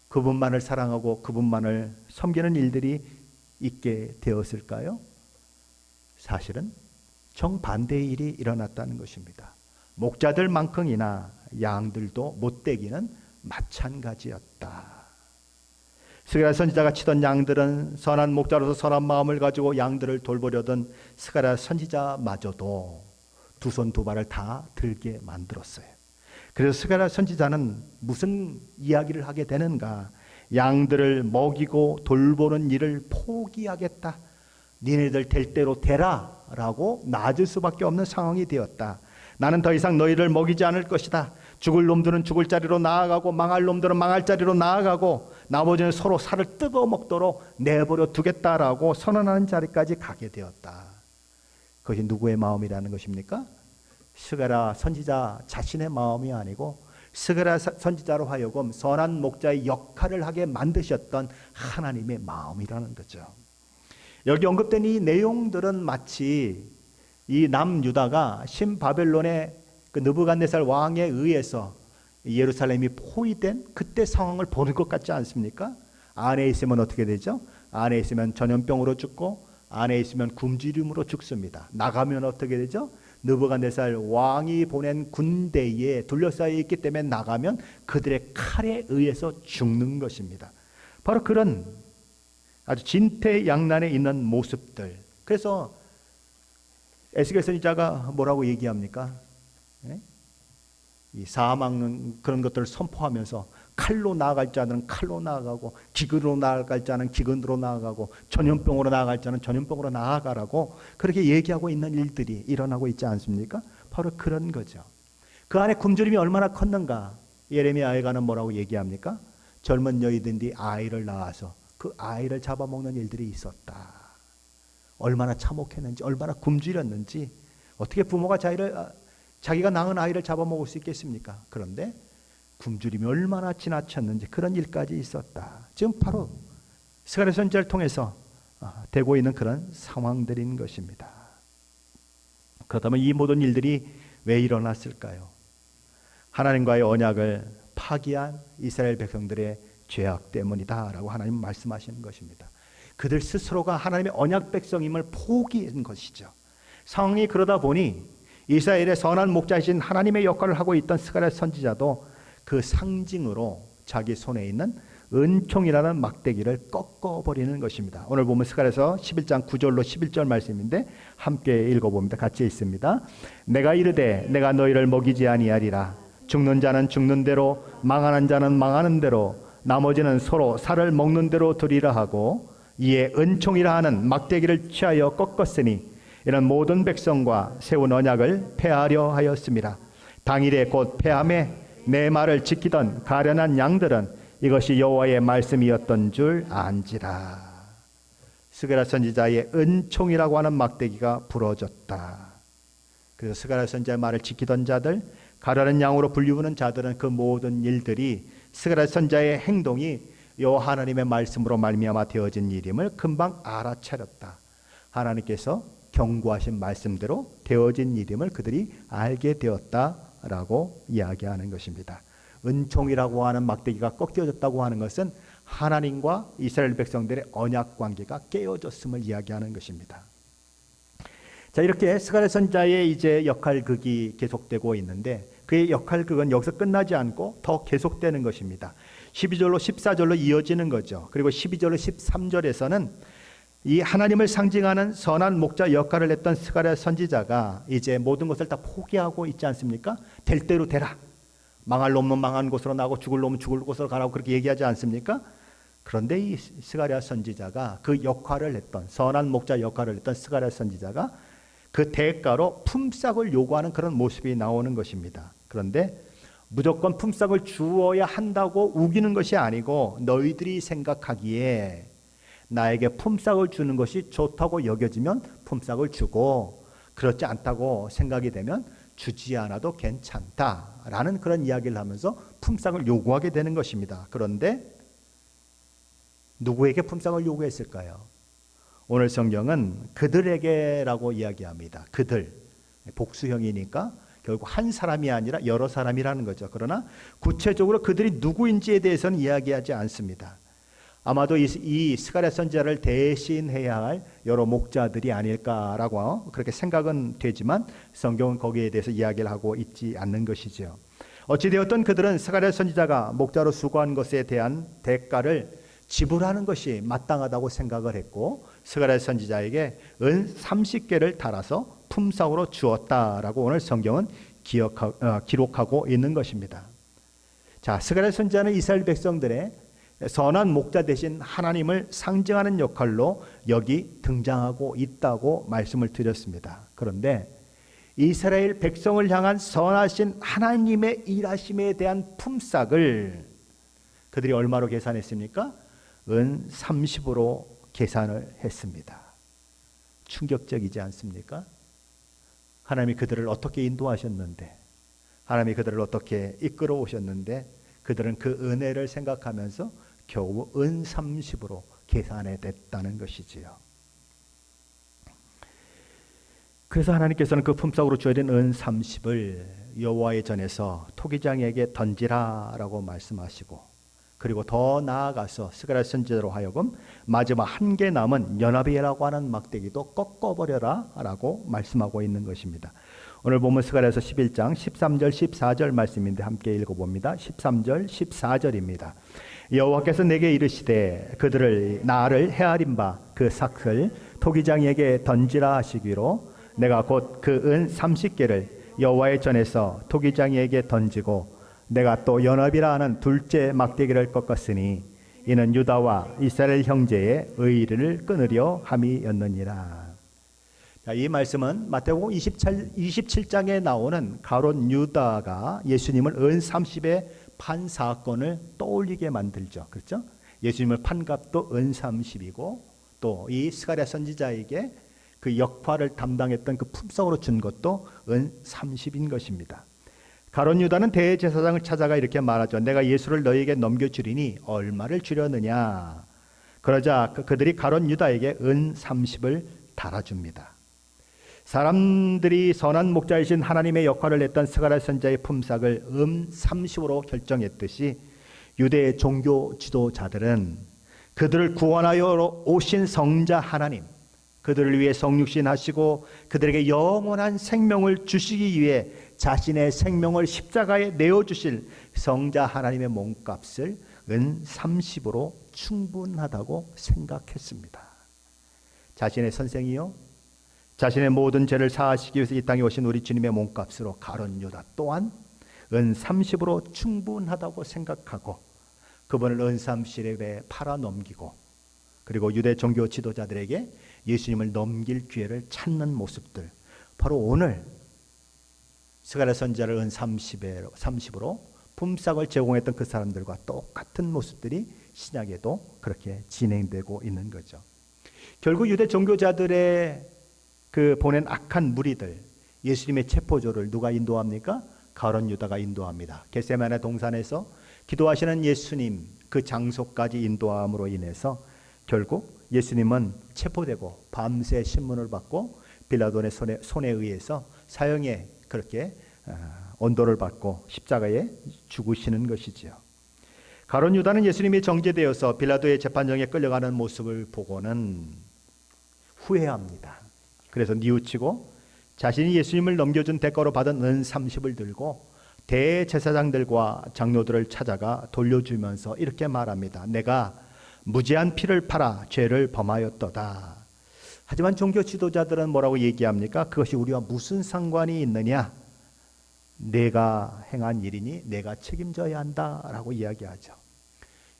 그분만을 사랑하고 그분만을 섬기는 일들이 있게 되었을까요? 사실은 정반대의 일이 일어났다는 것입니다. 목자들만큼이나 양들도 못되기는 마찬가지였다. 스가랴 선지자가 치던 양들은 선한 목자로서 선한 마음을 가지고 양들을 돌보려던 스가랴 선지자마저도 두 손 두 발을 다 들게 만들었어요. 그래서 스가랴 선지자는 무슨 이야기를 하게 되는가? 양들을 먹이고 돌보는 일을 포기하겠다. 니네들 될 대로 되라 라고 놔줄 수밖에 없는 상황이 되었다. 나는 더 이상 너희를 먹이지 않을 것이다. 죽을 놈들은 죽을 자리로 나아가고 망할 놈들은 망할 자리로 나아가고 나머지는 서로 살을 뜯어 먹도록 내버려 두겠다라고 선언하는 자리까지 가게 되었다. 그것이 누구의 마음이라는 것입니까? 스가랴 선지자 자신의 마음이 아니고 스가랴 선지자로 하여금 선한 목자의 역할을 하게 만드셨던 하나님의 마음이라는 거죠. 여기 언급된 이 내용들은 마치 이 남유다가 신바벨론의 그 느부갓네살 왕에 의해서 예루살렘이 포위된 그때 상황을 보는 것 같지 않습니까? 안에 있으면 어떻게 되죠? 안에 있으면 전염병으로 죽고 안에 있으면 굶주림으로 죽습니다. 나가면 어떻게 되죠? 느부갓네살 왕이 보낸 군대에 둘러싸여 있기 때문에 나가면 그들의 칼에 의해서 죽는 것입니다. 바로 그런 아주 진퇴양난에 있는 모습들. 그래서 에스겔 선지자가 뭐라고 얘기합니까? 예? 이 사망 그런 것들을 선포하면서 칼로 나아갈 자는 칼로 나아가고 기근으로 나아갈 자는 기근으로 나아가고 전염병으로 나아갈 자는 전염병으로 나아가라고 그렇게 얘기하고 있는 일들이 일어나고 있지 않습니까? 바로 그런 거죠. 그 안에 굶주림이 얼마나 컸는가. 예레미야에가는 뭐라고 얘기합니까? 젊은 여인들이 아이를 낳아서 그 아이를 잡아먹는 일들이 있었다. 얼마나 참혹했는지, 얼마나 굶주렸는지. 어떻게 부모가 자기가 낳은 아이를 잡아먹을 수 있겠습니까? 그런데 굶주림이 얼마나 지나쳤는지 그런 일까지 있었다. 지금 바로 스가랴 선지자를 통해서 되고 있는 그런 상황들인 것입니다. 그렇다면 이 모든 일들이 왜 일어났을까요? 하나님과의 언약을 파기한 이스라엘 백성들의 죄악 때문이다라고 하나님 말씀하시는 것입니다. 그들 스스로가 하나님의 언약 백성임을 포기한 것이죠. 상황이 그러다 보니 이스라엘의 선한 목자이신 하나님의 역할을 하고 있던 스가랴 선지자도 그 상징으로 자기 손에 있는 은총이라는 막대기를 꺾어버리는 것입니다. 오늘 보면 스가랴서 11장 9절로 11절 말씀인데 함께 읽어봅니다. 같이 읽습니다. 내가 이르되 내가 너희를 먹이지 아니하리라. 죽는 자는 죽는 대로 망하는 자는 망하는 대로 나머지는 서로 살을 먹는 대로 두리라 하고 이에 은총이라 하는 막대기를 취하여 꺾었으니 이런 모든 백성과 세운 언약을 폐하려 하였습니다. 당일에 곧 폐함에 내 말을 지키던 가련한 양들은 이것이 여호와의 말씀이었던 줄 안지라. 스가랴 선지자의 은총이라고 하는 막대기가 부러졌다. 그래서 스가랴 선지자의 말을 지키던 자들, 가련한 양으로 불리우는 자들은 그 모든 일들이 스가랴 선지자의 행동이 여호와 하나님의 말씀으로 말미암아 되어진 일임을 금방 알아차렸다. 하나님께서 경고하신 말씀대로 되어진 일임을 그들이 알게 되었다라고 이야기하는 것입니다. 은총이라고 하는 막대기가 꺾여졌다고 하는 것은 하나님과 이스라엘 백성들의 언약 관계가 깨어졌음을 이야기하는 것입니다. 자, 이렇게 스가랴 선지자의 이제 역할극이 계속되고 있는데 그의 역할극은 여기서 끝나지 않고 더 계속되는 것입니다. 12절로 14절로 이어지는 거죠. 그리고 12절로 13절에서는 이 하나님을 상징하는 선한 목자 역할을 했던 스가랴 선지자가 이제 모든 것을 다 포기하고 있지 않습니까? 될 대로 되라. 망할 놈은 망한 곳으로 나고 죽을 놈은 죽을 곳으로 가라고 그렇게 얘기하지 않습니까? 그런데 이 스가랴 선지자가 그 역할을 했던 선한 목자 역할을 했던 스가랴 선지자가 그 대가로 품삯을 요구하는 그런 모습이 나오는 것입니다. 그런데 무조건 품삯을 주어야 한다고 우기는 것이 아니고 너희들이 생각하기에 나에게 품삯을 주는 것이 좋다고 여겨지면 품삯을 주고 그렇지 않다고 생각이 되면 주지 않아도 괜찮다라는 그런 이야기를 하면서 품삯을 요구하게 되는 것입니다. 그런데 누구에게 품삯을 요구했을까요? 오늘 성경은 그들에게라고 이야기합니다. 그들, 복수형이니까 결국 한 사람이 아니라 여러 사람이라는 거죠. 그러나 구체적으로 그들이 누구인지에 대해서는 이야기하지 않습니다. 아마도 이 스가랴 선지자를 대신해야 할 여러 목자들이 아닐까라고 그렇게 생각은 되지만 성경은 거기에 대해서 이야기를 하고 있지 않는 것이죠. 어찌되었든 그들은 스가랴 선지자가 목자로 수고한 것에 대한 대가를 지불하는 것이 마땅하다고 생각을 했고 스가랴 선지자에게 은 30개를 달아서 품삯으로 주었다라고 오늘 성경은 기록하고 있는 것입니다. 자, 스가랴 선지자는 이스라엘 백성들의 선한 목자 대신 하나님을 상징하는 역할로 여기 등장하고 있다고 말씀을 드렸습니다. 그런데 이스라엘 백성을 향한 선하신 하나님의 일하심에 대한 품삯을 그들이 얼마로 계산했습니까? 은 30으로 계산을 했습니다. 충격적이지 않습니까? 하나님이 그들을 어떻게 인도하셨는데, 하나님이 그들을 어떻게 이끌어 오셨는데 그들은 그 은혜를 생각하면서 겨우 은 30으로 계산해냈다는 것이지요. 그래서 하나님께서는 그 품삯으로 줘야 되는 은 30을 여호와의 전에서 토기장에게 던지라라고 말씀하시고, 그리고 더 나아가서 스가랴 선지자로 하여금 마지막 한 개 남은 연합이라고 하는 막대기도 꺾어버려라라고 말씀하고 있는 것입니다. 오늘 보면 스가랴서 11장 13절 14절 말씀인데 함께 읽어봅니다. 13절 14절입니다. 여호와께서 내게 이르시되 그들을 나를 헤아린 바 그 삭을 토기장이에게 던지라 하시기로 내가 곧 그 은 30개를 여호와의 전에서 토기장이에게 던지고 내가 또 연합이라 하는 둘째 막대기를 꺾었으니 이는 유다와 이스라엘 형제의 의의를 끊으려 함이었느니라. 자, 이 말씀은 마태복음 27장에 나오는 가룟 유다가 예수님을 은 30에 판 사건을 떠올리게 만들죠. 그렇죠? 예수님을 판 값도 은 30이고 또 이 스가랴 선지자에게 그 역할을 담당했던 그 품성으로 준 것도 은 30인 것입니다. 가룟 유다는 대제사장을 찾아가 이렇게 말하죠. 내가 예수를 너희에게 넘겨주리니 얼마를 주려느냐. 그러자 그들이 가룟 유다에게 은 30을 달아줍니다. 사람들이 선한 목자이신 하나님의 역할을 했던 스가랴 선지자의 품삯을 은 30으로 결정했듯이 유대 종교 지도자들은 그들을 구원하여 오신 성자 하나님, 그들을 위해 성육신 하시고 그들에게 영원한 생명을 주시기 위해 자신의 생명을 십자가에 내어주실 성자 하나님의 몸값을 은 30으로 충분하다고 생각했습니다. 자신의 선생이요, 자신의 모든 죄를 사하시기 위해서 이 땅에 오신 우리 주님의 몸값으로 가룟 유다 또한 은 30으로 충분하다고 생각하고 그분을 은 30에 팔아 넘기고 그리고 유대 종교 지도자들에게 예수님을 넘길 기회를 찾는 모습들, 바로 오늘 스가랴 선지자를 은 30으로 품삯을 제공했던 그 사람들과 똑같은 모습들이 신약에도 그렇게 진행되고 있는 거죠. 결국 유대 종교자들의 그 보낸 악한 무리들, 예수님의 체포조를 누가 인도합니까? 가룟 유다가 인도합니다. 겟세마네 동산에서 기도하시는 예수님 그 장소까지 인도함으로 인해서 결국 예수님은 체포되고 밤새 신문을 받고 빌라도의 손에 의해서 사형에 그렇게 언도를 받고 십자가에 죽으시는 것이지요. 가룟 유다는 예수님이 정죄되어서 빌라도의 재판정에 끌려가는 모습을 보고는 후회합니다. 그래서 뉘우치고 자신이 예수님을 넘겨준 대가로 받은 은 30을 들고 대제사장들과 장로들을 찾아가 돌려주면서 이렇게 말합니다. 내가 무죄한 피를 팔아 죄를 범하였도다. 하지만 종교 지도자들은 뭐라고 얘기합니까? 그것이 우리와 무슨 상관이 있느냐? 내가 행한 일이니 내가 책임져야 한다라고 이야기하죠.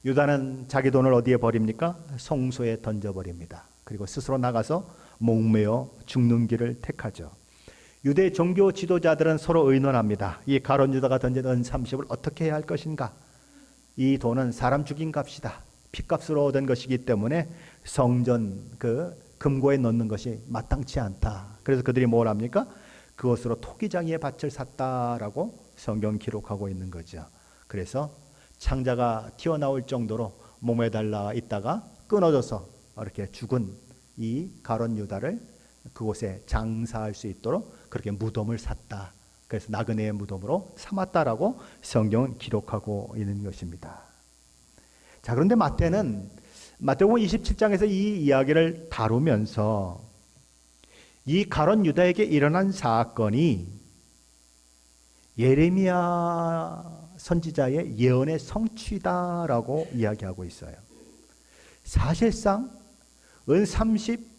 유다는 자기 돈을 어디에 버립니까? 성소에 던져버립니다. 그리고 스스로 나가서 목매어 죽는 길을 택하죠. 유대 종교 지도자들은 서로 의논합니다. 이 가룟 유다가 던진 은 30을 어떻게 해야 할 것인가? 이 돈은 사람 죽인 값이다. 피값으로 얻은 것이기 때문에 성전 그 금고에 넣는 것이 마땅치 않다. 그래서 그들이 뭘 합니까? 그것으로 토기장이의 밭을 샀다라고 성경 기록하고 있는 거죠. 그래서 창자가 튀어나올 정도로 몸에 달라 있다가 끊어져서 이렇게 죽은 이 가룟 유다를 그곳에 장사할 수 있도록 그렇게 무덤을 샀다. 그래서 나그네의 무덤으로 삼았다라고 성경은 기록하고 있는 것입니다. 자, 그런데 마태는 마태복음 27장에서 이 이야기를 다루면서 이 가룟 유다에게 일어난 사건이 예레미야 선지자의 예언의 성취다라고 이야기하고 있어요. 사실상 은 30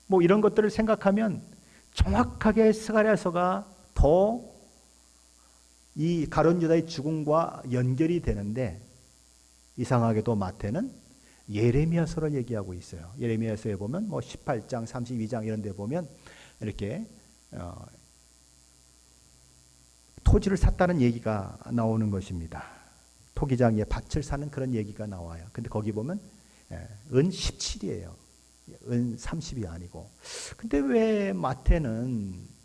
뭐 이런 것들을 생각하면 정확하게 스가랴서가 더 이 가룟 유다의 죽음과 연결이 되는데 이상하게도 마태는 예레미야서를 얘기하고 있어요. 예레미야서에 보면 뭐 18장, 32장 이런 데 보면 이렇게 토지를 샀다는 얘기가 나오는 것입니다. 토기장에 밭을 사는 그런 얘기가 나와요. 근데 거기 보면 은 17이에요. 은 30이 아니고. 근데 왜 마태는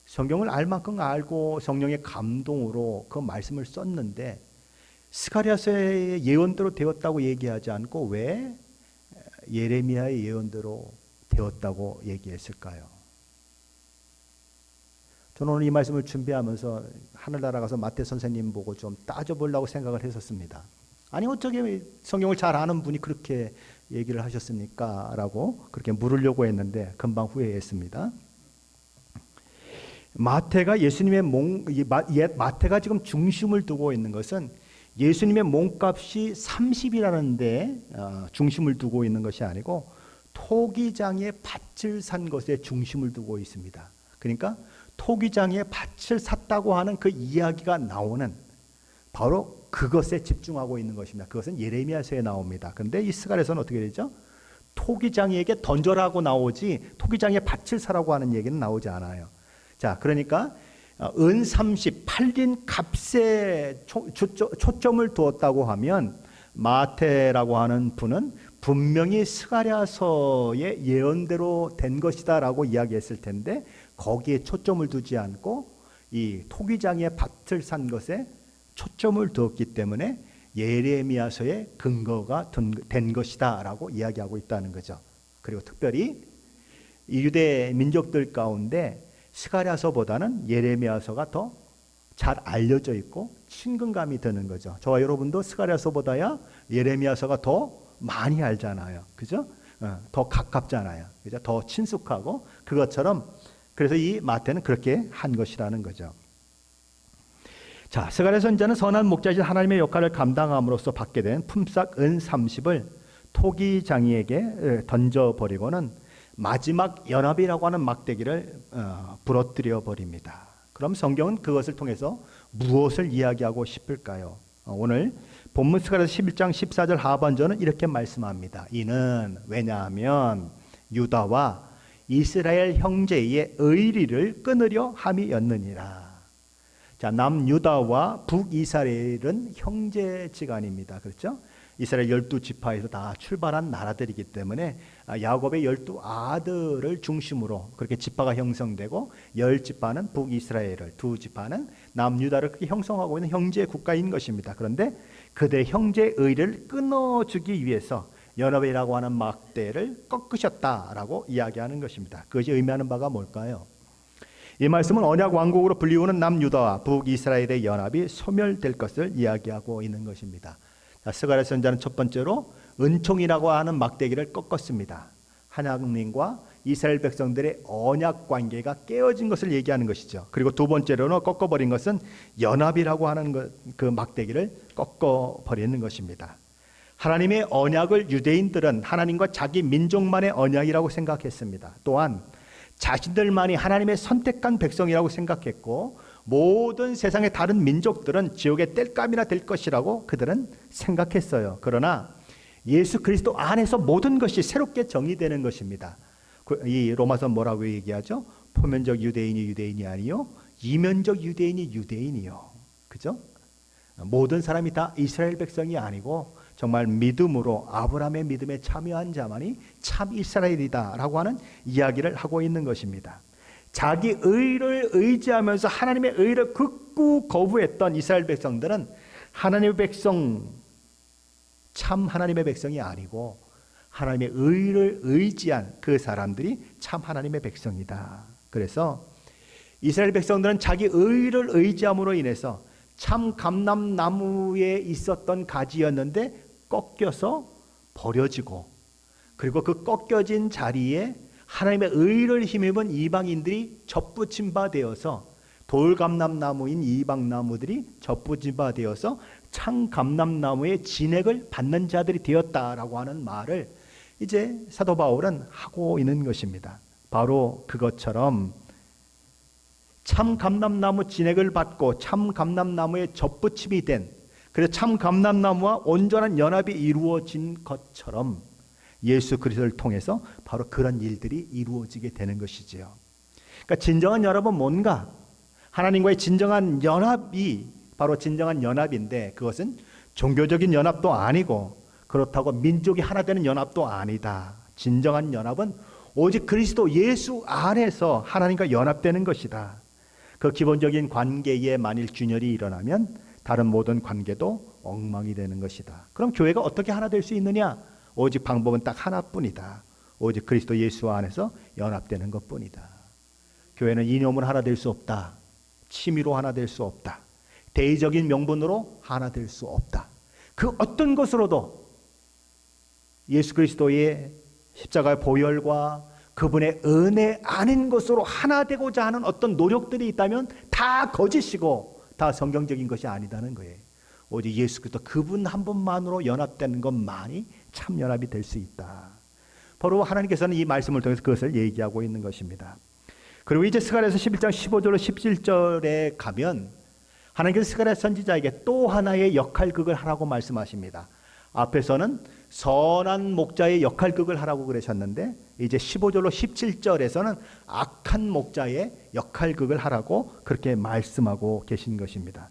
성경을 알 만큼 알고 성령의 감동으로 그 말씀을 썼는데 스가랴서의 예언대로 되었다고 얘기하지 않고 왜 예레미야의 예언대로 되었다고 얘기했을까요? 저는 오늘 이 말씀을 준비하면서 하늘나라 가서 마태 선생님 보고 좀 따져보려고 생각을 했었습니다. 아니 어쩌게 성경을 잘 아는 분이 그렇게 얘기를 하셨습니까? 라고 그렇게 물으려고 했는데 금방 후회했습니다. 마태가 예수님의 마태가 지금 중심을 두고 있는 것은 예수님의 몸값이 30이라는데 중심을 두고 있는 것이 아니고 토기장의 밭을 산 것에 중심을 두고 있습니다. 그러니까 토기장의 밭을 샀다고 하는 그 이야기가 나오는 바로 그것에 집중하고 있는 것입니다. 그것은 예레미야서에 나옵니다. 그런데 이 스가랴서는 어떻게 되죠? 토기장이에게 던져라고 나오지 토기장의 밭을 사라고 하는 얘기는 나오지 않아요. 자, 그러니까 은 30 팔린 값에 초점을 두었다고 하면 마태라고 하는 분은 분명히 스가랴서의 예언대로 된 것이다라고 이야기했을 텐데 거기에 초점을 두지 않고 이 토기장의 밭을 산 것에 초점을 두었기 때문에 예레미야서의 근거가 된 것이다라고 이야기하고 있다는 거죠. 그리고 특별히 이 유대 민족들 가운데 스가랴서보다는 예레미야서가 더 잘 알려져 있고 친근감이 드는 거죠. 저와 여러분도 스가랴서보다야 예레미야서가 더 많이 알잖아요. 그죠? 더 가깝잖아요. 그죠? 더 친숙하고 그것처럼 그래서 이 마태는 그렇게 한 것이라는 거죠. 자, 스가랴 선지자는 선한 목자이신 하나님의 역할을 감당함으로써 받게 된 품삯 은 30을 토기장이에게 던져버리고는 마지막 연합이라고 하는 막대기를 부러뜨려 버립니다. 그럼 성경은 그것을 통해서 무엇을 이야기하고 싶을까요? 오늘 본문 스가랴 11장 14절 하반절은 이렇게 말씀합니다. 이는 왜냐하면 유다와 이스라엘 형제의 의리를 끊으려 함이었느니라. 자, 남유다와 북이스라엘은 형제지간입니다. 그렇죠? 이스라엘 12지파에서 다 출발한 나라들이기 때문에 야곱의 12아들을 중심으로 그렇게 지파가 형성되고 10지파는 북이스라엘을, 2지파는 남유다를 그렇게 형성하고 있는 형제 국가인 것입니다. 그런데 그들의 형제의 의를 끊어주기 위해서 연합이라고 하는 막대를 꺾으셨다라고 이야기하는 것입니다. 그것이 의미하는 바가 뭘까요? 이 말씀은 언약 왕국으로 불리우는 남유다와 북이스라엘의 연합이 소멸될 것을 이야기하고 있는 것입니다. 스가랴 선지자는 첫 번째로 은총이라고 하는 막대기를 꺾었습니다. 하나님과 이스라엘 백성들의 언약 관계가 깨어진 것을 얘기하는 것이죠. 그리고 두 번째로는 꺾어버린 것은 연합이라고 하는 그 막대기를 꺾어버리는 것입니다. 하나님의 언약을 유대인들은 하나님과 자기 민족만의 언약이라고 생각했습니다. 또한 자신들만이 하나님의 선택한 백성이라고 생각했고 모든 세상의 다른 민족들은 지옥의 땔감이나 될 것이라고 그들은 생각했어요. 그러나 예수 그리스도 안에서 모든 것이 새롭게 정의되는 것입니다. 이 로마서 뭐라고 얘기하죠? 표면적 유대인이 유대인이 아니요 이면적 유대인이 유대인이요. 그죠? 모든 사람이 다 이스라엘 백성이 아니고 정말 믿음으로 아브라함의 믿음에 참여한 자만이 참 이스라엘이다라고 하는 이야기를 하고 있는 것입니다. 자기 의를 의지하면서 하나님의 의를 극구 거부했던 이스라엘 백성들은 하나님의 백성, 참 하나님의 백성이 아니고 하나님의 의를 의지한 그 사람들이 참 하나님의 백성이다. 그래서 이스라엘 백성들은 자기 의를 의지함으로 인해서 참 감람나무에 있었던 가지였는데 꺾여서 버려지고 그리고 그 꺾여진 자리에 하나님의 의를 힘입은 이방인들이 접붙임 바 되어서 돌감람나무인 이방나무들이 접붙임 바 되어서 참 감람나무의 진액을 받는 자들이 되었다라고 하는 말을 이제 사도 바울은 하고 있는 것입니다. 바로 그것처럼 참 감람나무 진액을 받고 참 감람나무에 접붙임이 된 그래서 참 감람나무와 온전한 연합이 이루어진 것처럼 예수 그리스도를 통해서 바로 그런 일들이 이루어지게 되는 것이지요. 그러니까 진정한 연합은 뭔가? 하나님과의 진정한 연합이 바로 진정한 연합인데 그것은 종교적인 연합도 아니고 그렇다고 민족이 하나 되는 연합도 아니다. 진정한 연합은 오직 그리스도 예수 안에서 하나님과 연합되는 것이다. 그 기본적인 관계에 만일 균열이 일어나면 다른 모든 관계도 엉망이 되는 것이다. 그럼 교회가 어떻게 하나 될 수 있느냐? 오직 방법은 딱 하나뿐이다. 오직 그리스도 예수 안에서 연합되는 것뿐이다. 교회는 이념으로 하나 될 수 없다. 취미로 하나 될 수 없다. 대의적인 명분으로 하나 될 수 없다. 그 어떤 것으로도 예수 그리스도의 십자가의 보혈과 그분의 은혜 아닌 것으로 하나 되고자 하는 어떤 노력들이 있다면 다 거짓이고 다 성경적인 것이 아니다는 거예요. 오직 예수 그리스도 그분 한 분만으로 연합되는 것만이 참 연합이 될 수 있다. 바로 하나님께서는 이 말씀을 통해서 그것을 얘기하고 있는 것입니다. 그리고 이제 스가랴서 11장 15절로 17절에 가면 하나님께서 스가랴 선지자에게 또 하나의 역할극을 하라고 말씀하십니다. 앞에서는 선한 목자의 역할극을 하라고 그러셨는데 이제 15절로 17절에서는 악한 목자의 역할극을 하라고 그렇게 말씀하고 계신 것입니다.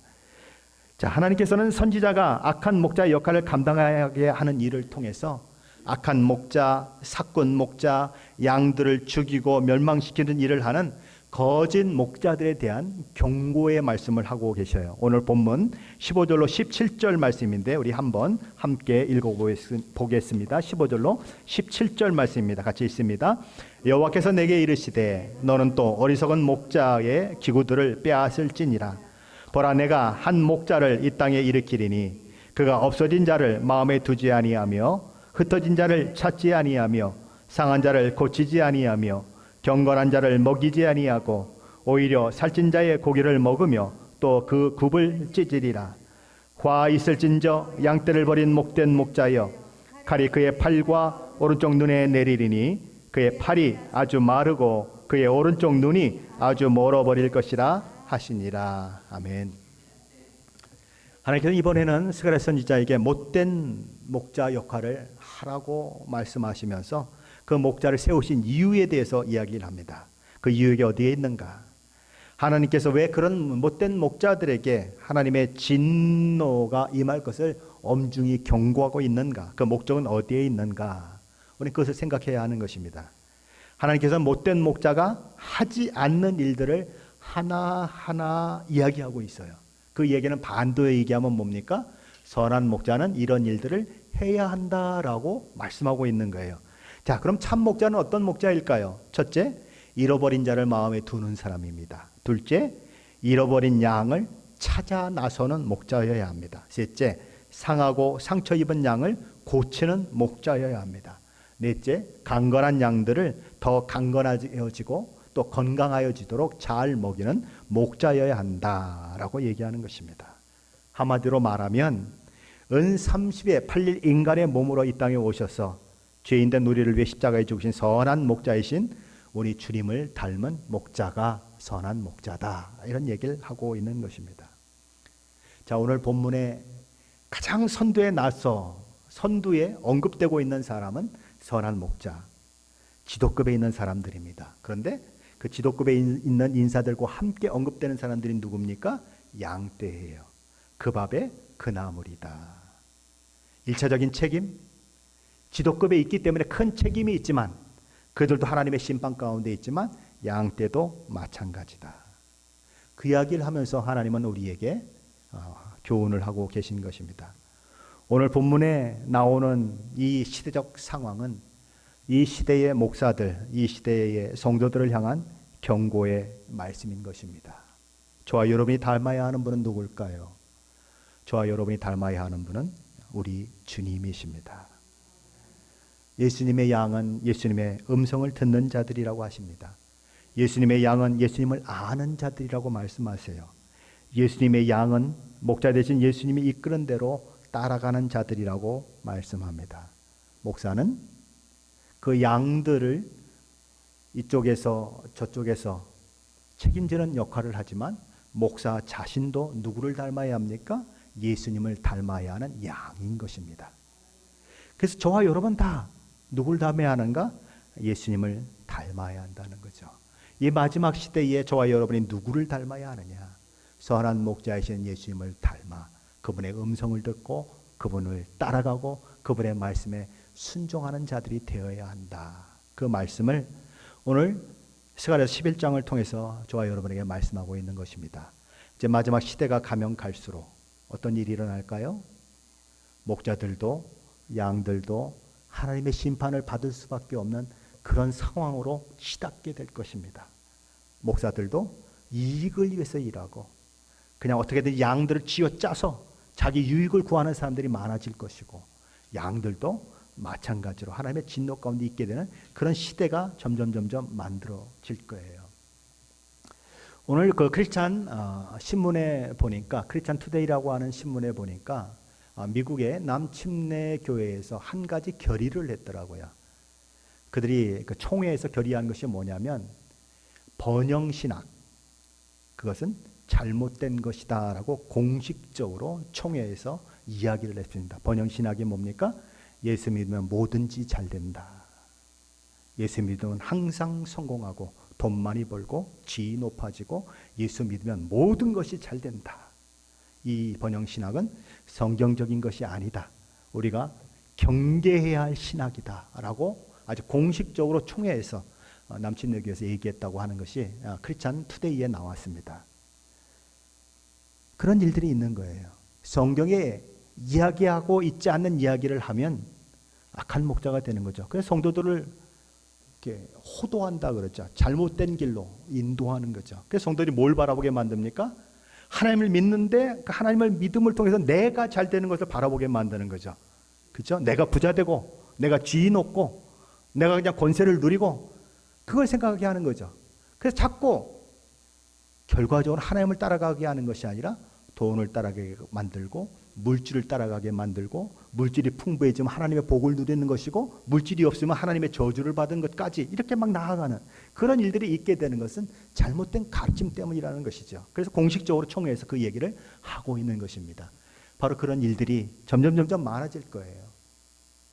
자, 하나님께서는 선지자가 악한 목자의 역할을 감당하게 하는 일을 통해서 악한 목자, 사꾼 목자, 양들을 죽이고 멸망시키는 일을 하는 거짓 목자들에 대한 경고의 말씀을 하고 계셔요. 오늘 본문 15절로 17절 말씀인데 우리 한번 함께 읽어보겠습니다. 15절로 17절 말씀입니다. 같이 읽습니다. 여호와께서 내게 이르시되 너는 또 어리석은 목자의 기구들을 빼앗을지니라. 보라, 내가 한 목자를 이 땅에 일으키리니 그가 없어진 자를 마음에 두지 아니하며 흩어진 자를 찾지 아니하며 상한 자를 고치지 아니하며 경건한 자를 먹이지 아니하고 오히려 살찐 자의 고기를 먹으며 또 그 굽을 찢으리라. 화 있을진저 양떼를 버린 목된 목자여, 칼이 그의 팔과 오른쪽 눈에 내리리니 그의 팔이 아주 마르고 그의 오른쪽 눈이 아주 멀어버릴 것이라 하시니라. 아멘. 하나님께서 이번에는 스가랴 선지자에게 못된 목자 역할을 하라고 말씀하시면서 그 목자를 세우신 이유에 대해서 이야기를 합니다. 그 이유가 어디에 있는가? 하나님께서 왜 그런 못된 목자들에게 하나님의 진노가 임할 것을 엄중히 경고하고 있는가? 그 목적은 어디에 있는가? 우리 그것을 생각해야 하는 것입니다. 하나님께서는 못된 목자가 하지 않는 일들을 하나하나 이야기하고 있어요. 그 얘기는 반도에 얘기하면 뭡니까? 선한 목자는 이런 일들을 해야 한다라고 말씀하고 있는 거예요. 자, 그럼 참 목자는 어떤 목자일까요? 첫째, 잃어버린 자를 마음에 두는 사람입니다. 둘째, 잃어버린 양을 찾아 나서는 목자여야 합니다. 셋째, 상하고 상처 입은 양을 고치는 목자여야 합니다. 넷째, 강건한 양들을 더 강건해지고 또 건강하여지도록 잘 먹이는 목자여야 한다라고 얘기하는 것입니다. 한마디로 말하면 은 30에 팔릴 인간의 몸으로 이 땅에 오셔서 죄인된 우리를 위해 십자가에 죽으신 선한 목자이신 우리 주님을 닮은 목자가 선한 목자다, 이런 얘기를 하고 있는 것입니다. 자, 오늘 본문에 가장 선두에 언급되고 있는 사람은 선한 목자, 지도급에 있는 사람들입니다. 그런데 그 지도급에 있는 인사들과 함께 언급되는 사람들이 누굽니까? 양떼예요. 그 밥에 그 나물이다. 1차적인 책임, 지도급에 있기 때문에 큰 책임이 있지만 그들도 하나님의 심판 가운데 있지만 양떼도 마찬가지다. 그 이야기를 하면서 하나님은 우리에게 교훈을 하고 계신 것입니다. 오늘 본문에 나오는 이 시대적 상황은 이 시대의 목사들, 이 시대의 성도들을 향한 경고의 말씀인 것입니다. 저와 여러분이 닮아야 하는 분은 누굴까요? 저와 여러분이 닮아야 하는 분은 우리 주님이십니다. 예수님의 양은 예수님의 음성을 듣는 자들이라고 하십니다. 예수님의 양은 예수님을 아는 자들이라고 말씀하세요. 예수님의 양은 목자 되신 예수님이 이끄는 대로 따라가는 자들이라고 말씀합니다. 목사는 그 양들을 이쪽에서 저쪽에서 책임지는 역할을 하지만 목사 자신도 누구를 닮아야 합니까? 예수님을 닮아야 하는 양인 것입니다. 그래서 저와 여러분 다 누굴 닮아야 하는가? 예수님을 닮아야 한다는 거죠. 이 마지막 시대에 저와 여러분이 누구를 닮아야 하느냐? 선한 목자이신 예수님을 닮아 그분의 음성을 듣고 그분을 따라가고 그분의 말씀에 순종하는 자들이 되어야 한다. 그 말씀을 오늘 스가랴서 11장을 통해서 저와 여러분에게 말씀하고 있는 것입니다. 이제 마지막 시대가 가면 갈수록 어떤 일이 일어날까요? 목자들도 양들도 하나님의 심판을 받을 수밖에 없는 그런 상황으로 치닫게 될 것입니다. 목사들도 이익을 위해서 일하고 그냥 어떻게든 양들을 쥐어짜서 자기 유익을 구하는 사람들이 많아질 것이고, 양들도 마찬가지로 하나님의 진노 가운데 있게 되는 그런 시대가 점점 만들어질 거예요. 오늘 그 크리스찬 신문에 보니까 크리스찬 투데이라고 하는 신문에 보니까 미국의 남침내 교회에서 한 가지 결의를 했더라고요. 그들이 그 총회에서 결의한 것이 뭐냐면 번영신학, 그것은 잘못된 것이다라고 공식적으로 총회에서 이야기를 했습니다. 번영신학이 뭡니까? 예수 믿으면 뭐든지 잘 된다. 예수 믿으면 항상 성공하고 돈 많이 벌고 지위 높아지고 예수 믿으면 모든 것이 잘 된다. 이 번영신학은 성경적인 것이 아니다. 우리가 경계해야 할 신학이다 라고 아주 공식적으로 총회에서 남침내교에서 얘기했다고 하는 것이 크리스찬 투데이에 나왔습니다. 그런 일들이 있는 거예요. 성경에 이야기하고 있지 않는 이야기를 하면 악한 목자가 되는 거죠. 그래서 성도들을 이렇게 호도한다 그러죠. 잘못된 길로 인도하는 거죠. 그래서 성도들이 뭘 바라보게 만듭니까? 하나님을 믿는데 그 하나님을 믿음을 통해서 내가 잘 되는 것을 바라보게 만드는 거죠. 그렇죠? 내가 부자 되고 내가 지위 높고 내가 그냥 권세를 누리고 그걸 생각하게 하는 거죠. 그래서 자꾸 결과적으로 하나님을 따라가게 하는 것이 아니라 돈을 따라가게 만들고 물질을 따라가게 만들고 물질이 풍부해지면 하나님의 복을 누리는 것이고 물질이 없으면 하나님의 저주를 받은 것까지 이렇게 막 나아가는 그런 일들이 있게 되는 것은 잘못된 가르침 때문이라는 것이죠. 그래서 공식적으로 총회에서 그 얘기를 하고 있는 것입니다. 바로 그런 일들이 점점 많아질 거예요.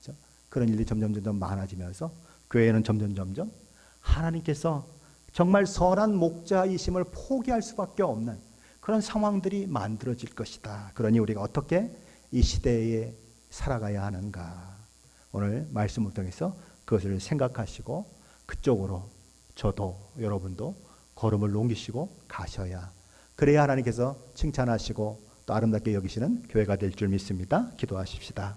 그렇죠? 그런 일들이 점점 많아지면서 교회는 점점 하나님께서 정말 선한 목자이심을 포기할 수밖에 없는 그런 상황들이 만들어질 것이다. 그러니 우리가 어떻게 이 시대에 살아가야 하는가. 오늘 말씀을 통해서 그것을 생각하시고 그쪽으로 저도 여러분도 걸음을 옮기시고 가셔야 그래야 하나님께서 칭찬하시고 또 아름답게 여기시는 교회가 될 줄 믿습니다. 기도하십시다.